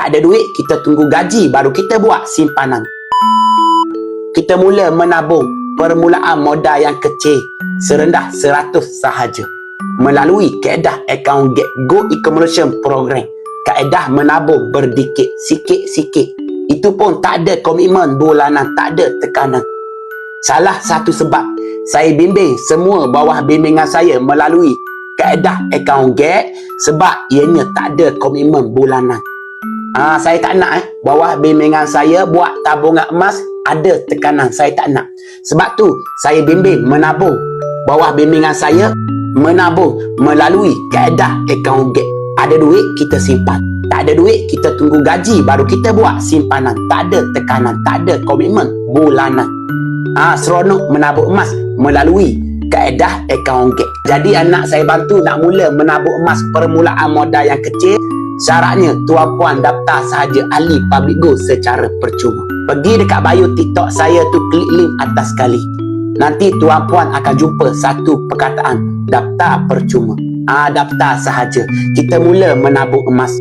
Tak ada duit, kita tunggu gaji baru kita buat simpanan. Kita mula menabung permulaan modal yang kecil serendah 100 sahaja melalui kaedah akaun Go Accumulation Program. Kaedah menabung berdikit, sikit-sikit. Itu pun tak ada komitmen bulanan, tak ada tekanan. Salah satu sebab saya bimbing semua bawah bimbingan saya melalui kaedah akaun sebab ianya tak ada komitmen bulanan. Saya tak nak bawah bimbingan saya buat tabungan emas ada tekanan. Saya tak nak. Sebab tu saya bimbing menabung. Bawah bimbingan saya menabung melalui kaedah akaun Ada duit kita simpan. Tak ada duit kita tunggu gaji baru kita buat simpanan. Tak ada tekanan, tak ada komitmen bulanan. Seronok menabung emas melalui kaedah akaun Jadi anak saya bantu nak mula menabung emas permulaan modal yang kecil. Syaratnya tuan puan daftar sahaja ahli public go secara percuma. Pergi dekat bio TikTok saya tu, klik link atas sekali. Nanti tuan puan akan jumpa satu perkataan daftar percuma. Daftar sahaja. Kita mula menabung emas.